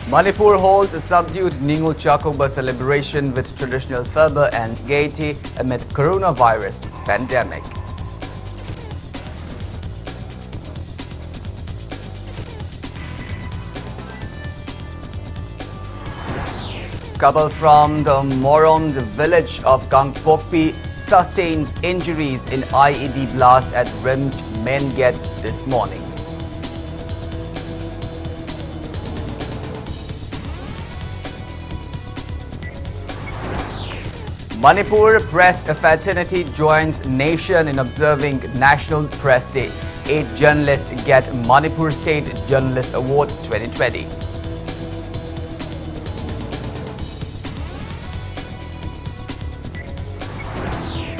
Manipur holds a subdued Ningul Chakoba celebration with traditional fervor and gaiety amid coronavirus pandemic. Couple from the Morom village of Gangpokpi sustained injuries in IED blast at Rim's main gate this morning. Manipur Press Fraternity joins nation in observing National Press Day. 8 journalists get Manipur State Journalist Award 2020.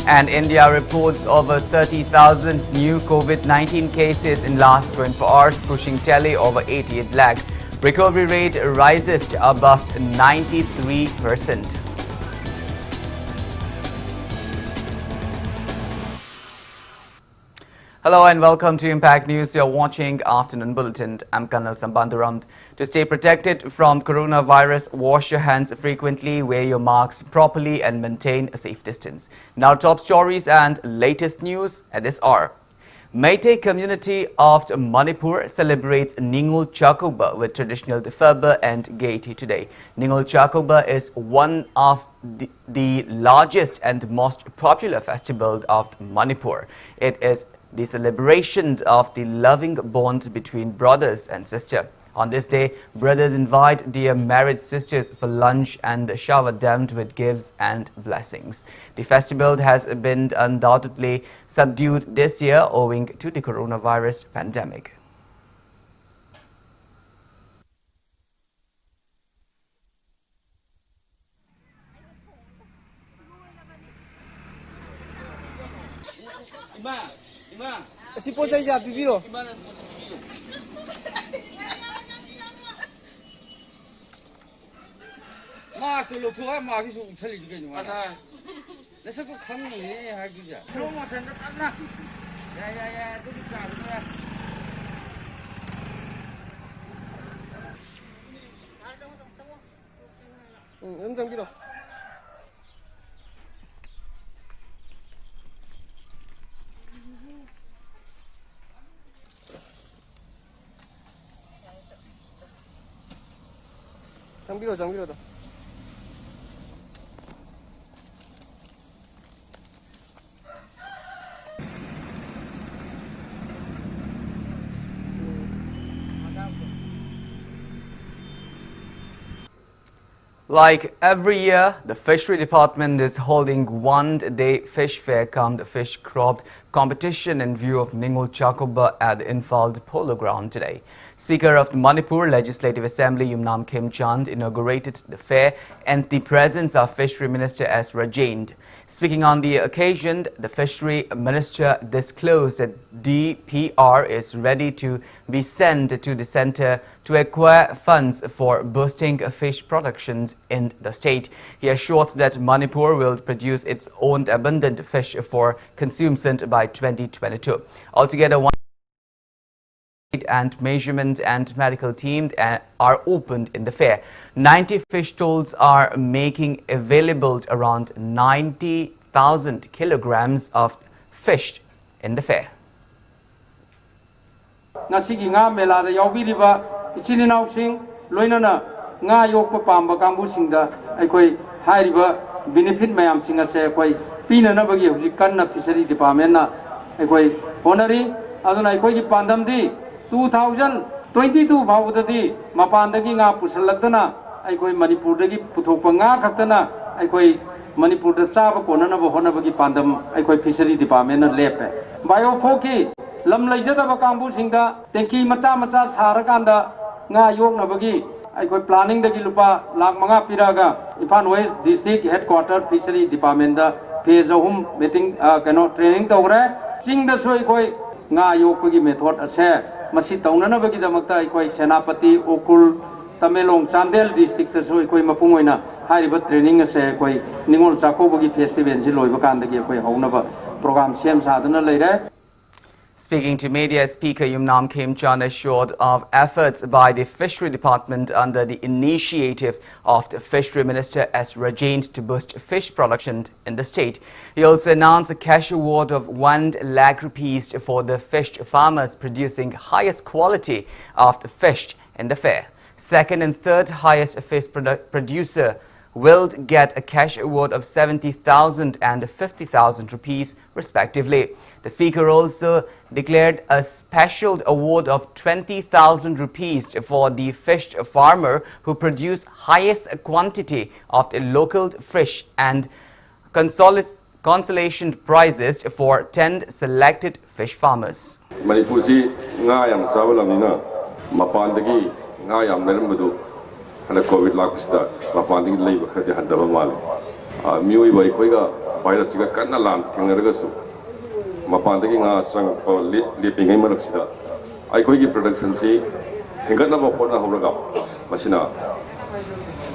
And India reports over 30,000 new COVID-19 cases in last 24 hours, pushing tally over 88 lakhs. Recovery rate rises to above 93%. Hello and welcome to Impact News. You're watching Afternoon Bulletin. I'm KANEL SHAMBANDURAM. To stay protected from coronavirus, wash your hands frequently, wear your masks properly and maintain a safe distance. Now top stories and latest news at this hour. Meitei community of Manipur celebrates Ningul Chakoba with traditional fervor and gaiety today. Ningul Chakoba is one of the largest and most popular festivals of Manipur. It is the celebration of the loving bond between brothers and sisters. On this day, brothers invite their married sisters for lunch and shower them with gifts and blessings. The festival has been undoubtedly subdued this year owing to the coronavirus pandemic. Si può sai già pipiro. Ma tu lo tua ma che su salì che no. Asa. Adesso tu khang ni ha ki ja. Slow motion ta na. Ya tu ka na. Em kilo. 장비로 더. Like every year, the Fishery Department is holding one-day fish fair cum fish crop competition in view of Ningul Chakoba at the Infald Polo Ground today. Speaker of the Manipur Legislative Assembly Yumnam Kim Chand inaugurated the fair and the presence of Fishery Minister S. Rajend. Speaking on the occasion, the Fishery Minister disclosed that DPR is ready to be sent to the center to acquire funds for boosting fish productions in the state. He assured that Manipur will produce its own abundant fish for consumption by 2022. Altogether, and measurement and medical teams are opened in the fair. 90 fish stalls are making available around 90,000 kilograms of fish in the fair. Nasigi nga mela da yaubiriba ichininau sing loinana nga yokpa pamba kangbu singda aikoi hairiba benefit mayam singa se aikoi pina na bagi hujik kanna fishery department na aikoi honori aduna aikoi gi pandam di 2022 भावददी मपानदगी nga pusalakdana aikoi manipur dagi puthokpa nga khaktana aikoi manipur da chaba konana ba honabagi pandam aikoi fishery department na lepe biofoki lam laijada ba kangbu singda tenki macha sarakanda nga yoknabagi aikoi planning dagi lupa lakh manga piraga Ifan West district headquarter fishery department da phase ahum meeting kano training tawre singda soi koi nga yokpagi method ase Masi taunana bagi damakta ikoi senapati okul tamelong chandel district so ikoi mapungoina hariba training ase ikoi Ningul Chakoba gi festival si loiba kandagi ikoi haunaba program sem sadana leire. Speaking to media, Speaker Yumnam Khemchand assured of efforts by the Fishery Department under the initiative of the Fishery Minister S. Rajend to boost fish production in the state. He also announced a cash award of 1 lakh rupees for the fish farmers producing highest quality of the fish in the fair. Second and third highest fish producer will get a cash award of 70,000 and 50,000 rupees respectively. The Speaker also declared a special award of 20,000 rupees for the fish farmer who produced highest quantity of the local fish and consolation prizes for 10 selected fish farmers. Manipur si nga yam sawalamina mapandagi nga yam naramadu and COVID lockdown, Mapandi labor had the Handamal. Mui by Quega, virus got Kanalam, Tingaragasu. Mapanding sang for leaping in Maraxida. I could give production see, Hinganaba Hona Horaga, Machina.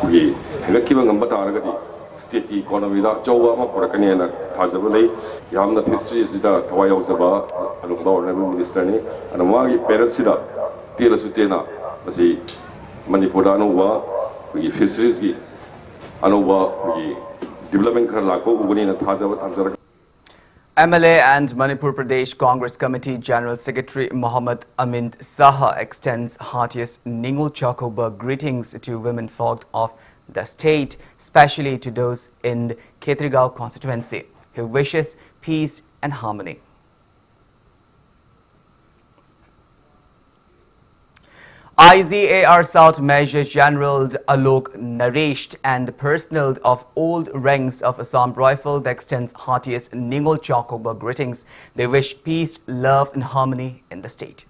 We Hingakibang and Bataragati, state economy, Jowa, Porakaniana, Tajabale, Yam the histories, the Tawayozaba, Alumba, Minister, and a Magi parents, Tila Sutena, Masi. Manipurano we fisheries gi anova we development lako uguni na thaja thamjara. MLA and Manipur Pradesh Congress Committee General Secretary Mohammad Amin Saha extends heartiest Ningul Chokoba greetings to women folk of the state, especially to those in the Khetrigao constituency. He wishes peace and harmony. IZAR South Major General Alok Naresh and the personnel of all ranks of Assam Rifle extends heartiest Ningol Chokoba greetings. They wish peace, love and harmony in the state.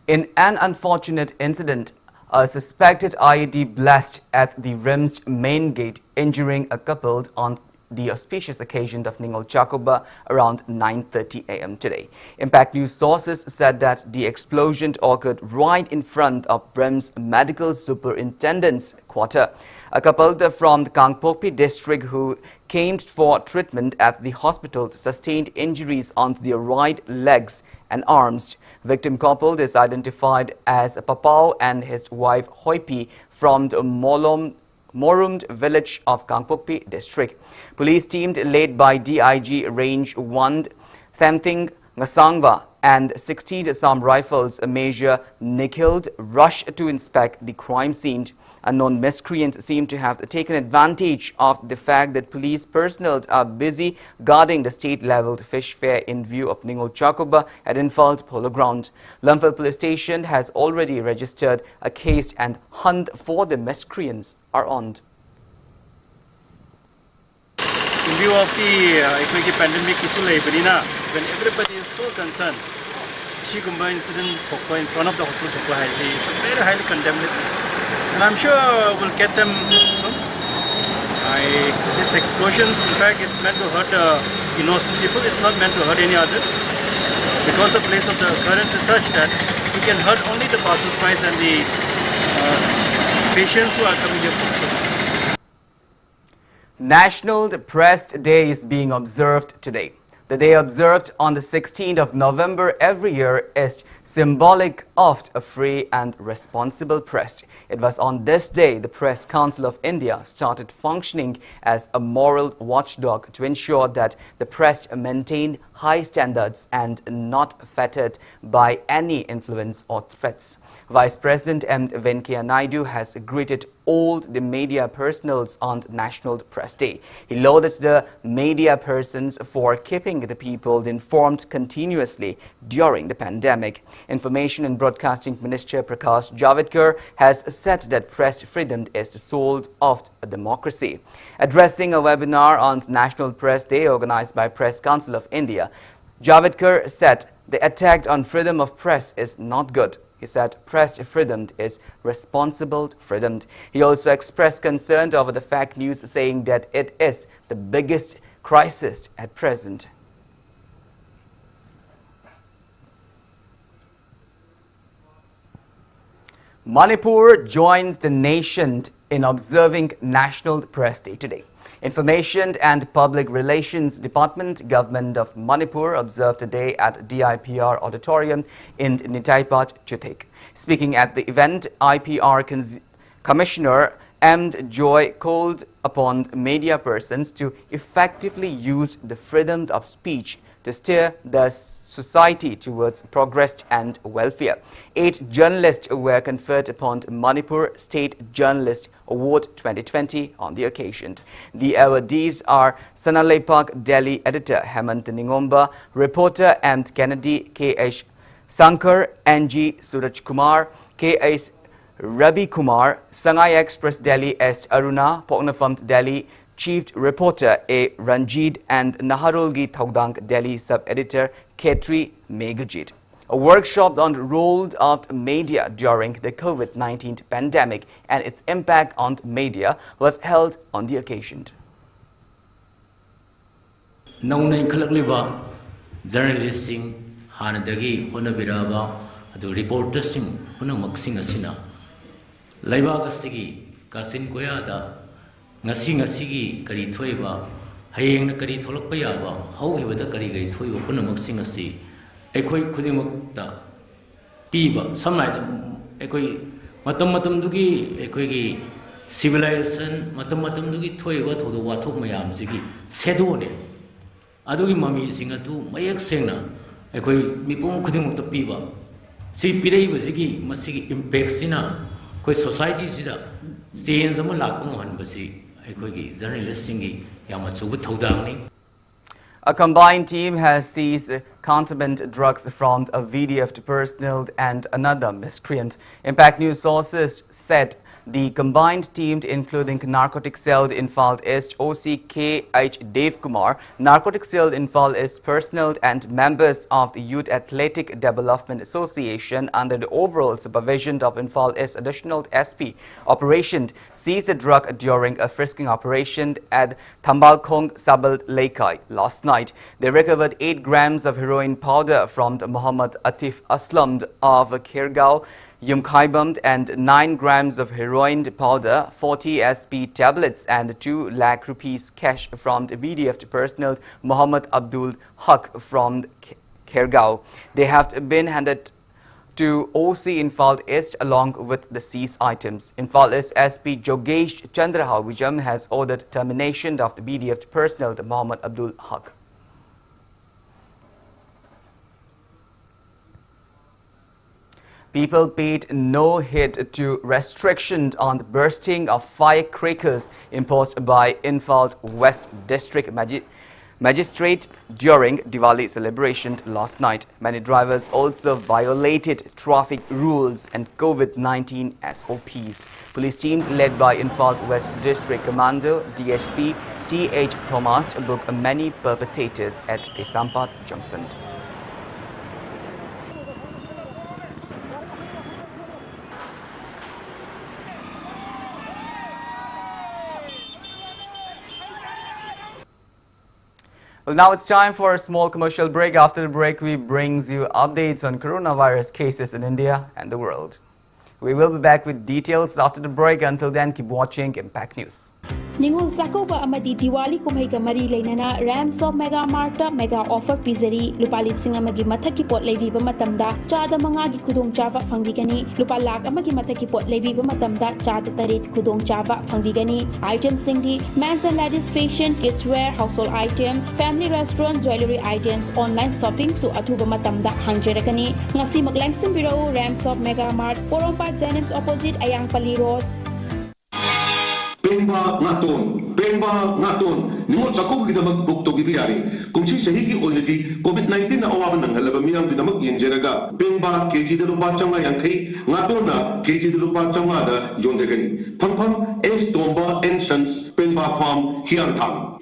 In an unfortunate incident, a suspected IED blasted at the RIMS main gate, injuring a couple on the auspicious occasion of Ningol Chokoba around 9:30 a.m. today. Impact News sources said that the explosion occurred right in front of RIMS Medical Superintendent's quarter. A couple from the Kangpokpi district who came for treatment at the hospital sustained injuries on their right legs and arms. Victim couple is identified as Papao and his wife Hoipi from the Morumd village of Kangpokpi district. Police team led by DIG Range 1 Thamthing Ngasangwa and 16 Assam Rifles Major Nikhil rushed to inspect the crime scene. Unknown miscreants seem to have taken advantage of the fact that police personnel are busy guarding the state-leveled fish fair in view of Ningol Chokoba at Infalt Polo Ground. Lumphal Police Station has already registered a case and hunt for the miscreants are on. In view of the pandemic issue, when everybody is so concerned, Shigumba incident in front of the hospital is very highly condemned. And I'm sure we'll get them soon. These explosions, in fact, it's meant to hurt innocent people. It's not meant to hurt any others. Because the place of the occurrence is such that it can hurt only the passers-by and the patients who are coming here for treatment. National Press Day is being observed today. The day observed on the 16th of November every year is symbolic of a free and responsible press. It was on this day the Press Council of India started functioning as a moral watchdog to ensure that the press maintained high standards and not fettered by any influence or threats. Vice President M. Venkaiah Naidu has greeted all the media personnels on National Press Day. He lauded the media persons for keeping the people informed continuously during the pandemic. Information and Broadcasting Minister Prakash Javadekar has said that press freedom is the soul of a democracy. Addressing a webinar on National Press Day organized by Press Council of India, Javadekar said the attack on freedom of press is not good. He said press freedom is responsible freedom. He also expressed concern over the fake news, saying that it is the biggest crisis at present. Manipur joins the nation in observing National Press Day today. Information and Public Relations Department, Government of Manipur observed the day at DIPR Auditorium in Nitaipat, Chutek. Speaking at the event, IPR Commissioner M. Joy called upon media persons to effectively use the freedom of speech to steer the society towards progress and welfare. 8 journalists were conferred upon Manipur State Journalist Award 2020 on the occasion. The awardees are Sanalei Park Delhi editor Hemant Ningomba, reporter M. Kennedy, K.H. Sankar, N.G. Suraj Kumar, K.H. Rabi Kumar, Sangai Express Delhi S. Aruna, Poknafam Delhi Chief Reporter A. Ranjit, and Naharolgi Thaudang Delhi Sub-Editor Ketri Meghajit. A workshop on the role of media during the COVID-19 pandemic and its impact on media was held on the occasion. Journalists Hanadagi, Punabiraba, the reporters Punamaxing Asina, Laibagastigi, Kasin Koyada, Nasing Asigi, Karitoiba, Hayang Karitolopayaba, however the Karitoy Punamaxing Asi, Equi Kudimukta, Piba, some like Equi Matamatamdugi, Equi civilization, Matamatamdugi Toiva to the Watok Mayam Zigi, Sedone, Adugi Mami singer to Mayak Sena. Ekoi mipung khuding ta piba si pirei basigi masigi impact sina koi society sida change ama lakpang han basi ekoi gi journalist singi yama chubu thodang ni. A combined team has seized contraband drugs from a VDF personnel and another miscreant. Impact News sources said the combined team, including Narcotic Cell Infal East OC K.H. Dev Kumar, Narcotic Cell Infal East personnel and members of the Youth Athletic Development Association under the overall supervision of Infal East Additional SP Operation, seized a drug during a frisking operation at Thambalkhong Sabal Laikai last night. They recovered 8 grams of heroin powder from Muhammad Atif Aslam of Khergao, Yumkhaibam, and 9 grams of heroin powder, 40 SP tablets, and 2 lakh rupees cash from the VDF personnel Muhammad Abdul Haq from Khergao. They have been handed to OC Infal East along with the seized items. Infal East SP Jogesh Chandrahal Vijam has ordered termination of the VDF personnel Muhammad Abdul Haq. People paid no heed to restrictions on the bursting of firecrackers imposed by Infal West District Magistrate during Diwali celebration last night. Many drivers also violated traffic rules and COVID-19 SOPs. Police team led by Infal West District Commander DSP T.H. Thomas booked many perpetrators at Kesampat Junction. Well, now it's time for a small commercial break. After the break, we brings you updates on coronavirus cases in India and the world. We will be back with details after the break. Until then, keep watching Impact News. Ningol Sakoba Amadi Diwali Kumhaika Mari Lainana Rams of Mega Marta Mega Offer Pizzeri Lupali Singamagi Mataki Pot Levi Matamda Chada Mangagi Kudong Java Fangigani Lupalak Amagi Mataki Pot Levi Matamda Chada Tarit Kudong Java Fangigani Items Singdi Men's and Ladies Fashion Kidswear Household Item Family Restaurant Jewelry Items Online Shopping Su Atuba Matamda Hangjerakani Ngasi Maglangsin Biro Rams of Mega Mart Porompa Jenims Opposite Ayang Pali Road. Pemba ngaton nimot sakop kita magbuk to bibiyari kung si sahigi oniti COVID-19 na awaban ng halaba miyang dinamag yenjeraga Pemba keji de lupa changa yang kay ngaton na keji de lupa changa da yonjegani pang S Tomba and Sons Pemba Farm Hiantang.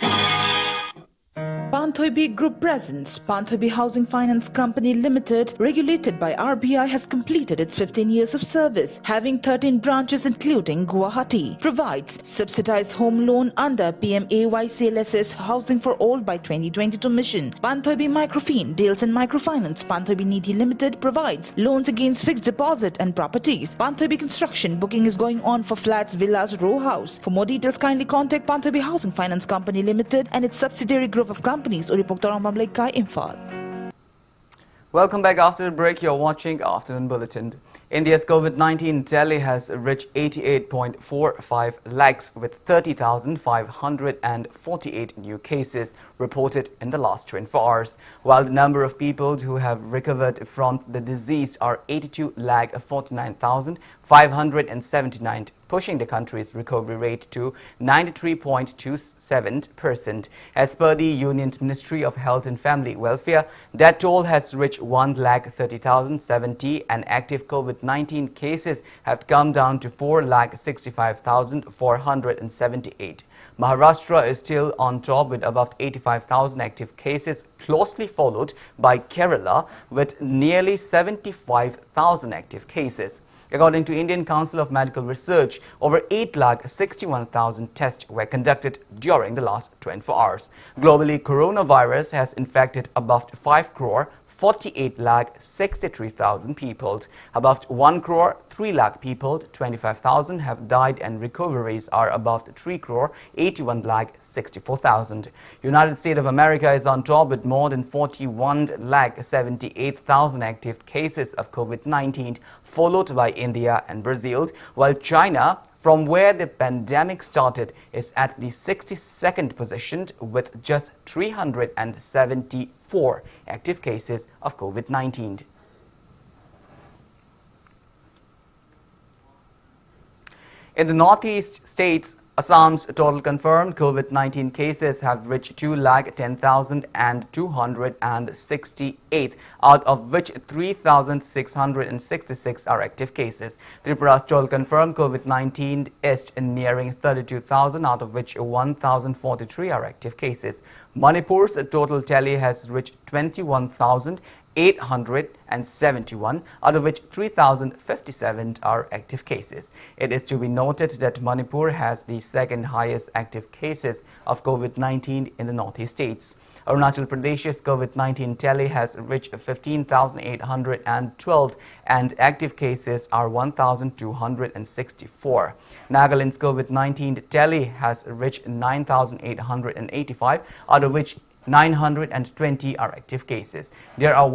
Panthoibi Group presents Panthoibi Housing Finance Company Limited, regulated by RBI, has completed its 15 years of service, having 13 branches including Guwahati. Provides subsidized home loan under PMAY CLSS Housing for All by 2022 mission. Panthoibi Microfin deals in microfinance. Panthoibi Nidhi Limited provides loans against fixed deposit and properties. Panthoibi Construction booking is going on for flats, villas, row house. For more details, kindly contact Panthoibi Housing Finance Company Limited and its subsidiary group of companies. Uripoktorang Mamlekkai, Imphal. Welcome back after the break. You're watching Afternoon Bulletin. India's COVID-19 tally has reached 88.45 lakhs with 30,548 new cases reported in the last 24 hours, while the number of people who have recovered from the disease are 82,49,579, pushing the country's recovery rate to 93.27%. As per the Union's Ministry of Health and Family Welfare, that toll has reached 1,30,070 and active COVID-19 cases have come down to 4,65,478. Maharashtra is still on top with above 85,000 active cases, closely followed by Kerala with nearly 75,000 active cases. According to Indian Council of Medical Research, over 8,61,000 tests were conducted during the last 24 hours. Globally, coronavirus has infected above 5 crore 48,63,000 people. Above 1 crore 3 lakh people, 25,000 have died, and recoveries are above 3 crore 81,64,000. United States of America is on top with more than 41,78,000 active cases of COVID-19, followed by India and Brazil, while China, from where the pandemic started, is at the 62nd position with just 374 active cases of COVID-19. In the northeast states, Assam's total confirmed COVID-19 cases have reached 2,10,268, out of which 3,666 are active cases. Tripura's total confirmed COVID-19 is nearing 32,000, out of which 1,043 are active cases. Manipur's total tally has reached 21,871, out of which 3,057 are active cases. It is to be noted that Manipur has the second highest active cases of COVID-19 in the northeast states. Arunachal Pradesh's COVID-19 tally has reached 15,812 and active cases are 1,264. Nagaland's COVID-19 tally has reached 9,885, out of which 920 are active cases. There are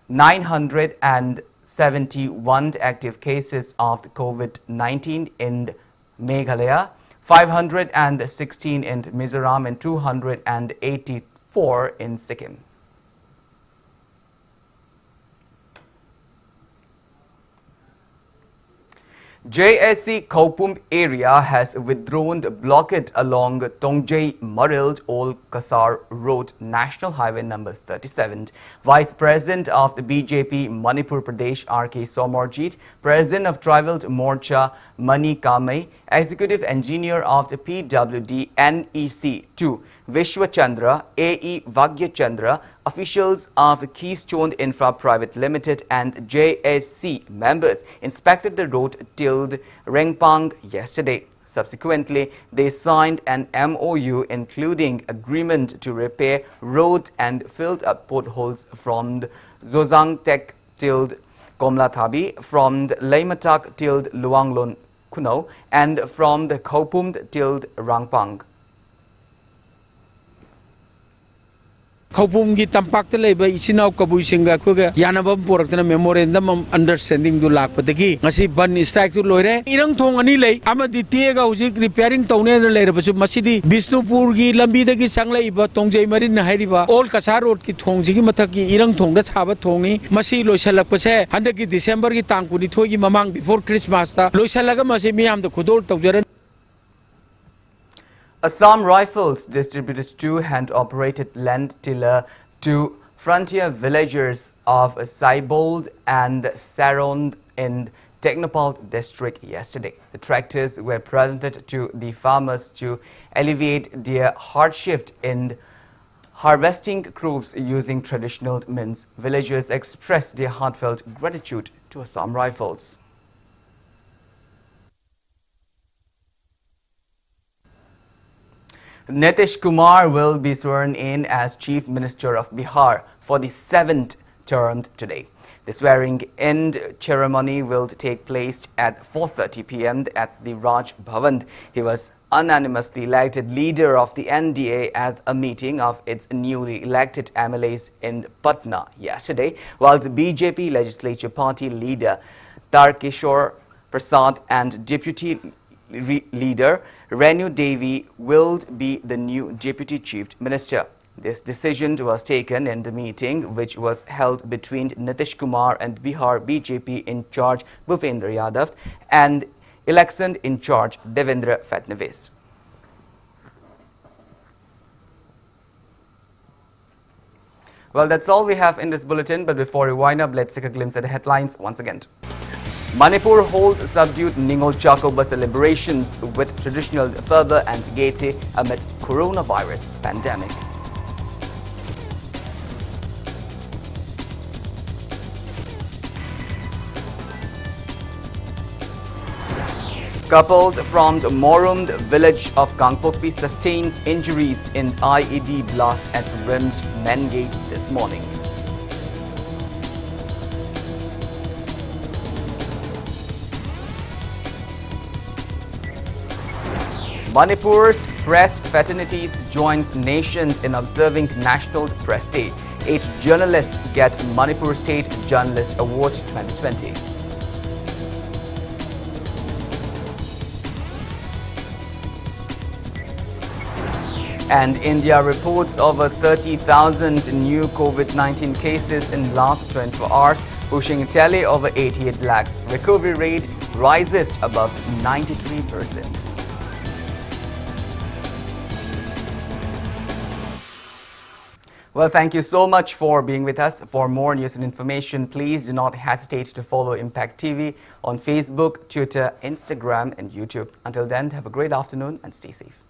971 active cases of COVID-19 in Meghalaya, 516 in Mizoram, and 284 in Sikkim. JSC Kaupum area has withdrawn the blockade along Tongjai-Marild Old Kasar Road, National Highway number 37. Vice President of the BJP Manipur Pradesh R.K. Somorjit, President of Tribal Morcha Mani Kamei, Executive Engineer of the PWD NEC 2 Vishwachandra, AE Vagyachandra, officials of the Keystone Infra Private Limited and JSC members inspected the road till Rengpang yesterday. Subsequently, they signed an MOU including agreement to repair road and filled up potholes from the Zozang Tek till Komlathabi, from the Leimatak till Luanglon Kuno, and from the Kaupum till Rangpang. Kaupum gi tampak te leba isinau kabui singa khuga yanabam poraktana memorandum of understanding du lakpatagi ngasi ban strike tu loire irang thong ani lei amadi tiega hujik repairing tawne leirabachu masidi Bisnupur gi lambi dagi sanglai ba tongjai marin na hairiba Old Kasar Road ki thongji gi mathaki irang thong da chaba thongni masi loisalakpase handaki December gi tang 22 gi mamang before Christmas ta loisalaga masi miyam da khudol tawjaran. Assam Rifles distributed 2 hand-operated land tiller to frontier villagers of Saibold and Sarond in Technopal district yesterday. The tractors were presented to the farmers to alleviate their hardship in harvesting crops using traditional means, villagers expressed their heartfelt gratitude to Assam Rifles. Nitish Kumar will be sworn in as Chief Minister of Bihar for the 7th term today. The swearing-in ceremony will take place at 4:30 p.m. at the Raj Bhavan. He was unanimously elected leader of the NDA at a meeting of its newly elected MLAs in Patna yesterday, while the BJP legislature party leader Tarkeshwar Prasad and deputy leader Renu Devi will be the new deputy chief minister. This decision was taken in the meeting which was held between Nitish Kumar and Bihar BJP in charge Bhupendra Yadav and election in charge Devendra Fadnavis. Well, that's all we have in this bulletin, but before we wind up, let's take a glimpse at the headlines once again. Manipur holds subdued Ningol Chakoba celebrations with traditional fervor and gaiety amid coronavirus pandemic. Couple from the Morumd village of Kangpokpi sustains injuries in IED blast at Rim's main gate this morning. Manipur's press fraternities joins nations in observing National Press Day. 8 journalists get Manipur State Journalist Award 2020. And India reports over 30,000 new COVID-19 cases in last 24 hours, pushing tally over 88 lakhs. Recovery rate rises above 93%. Well, thank you so much for being with us. For more news and information, please do not hesitate to follow Impact TV on Facebook, Twitter, Instagram, and YouTube. Until then, have a great afternoon and stay safe.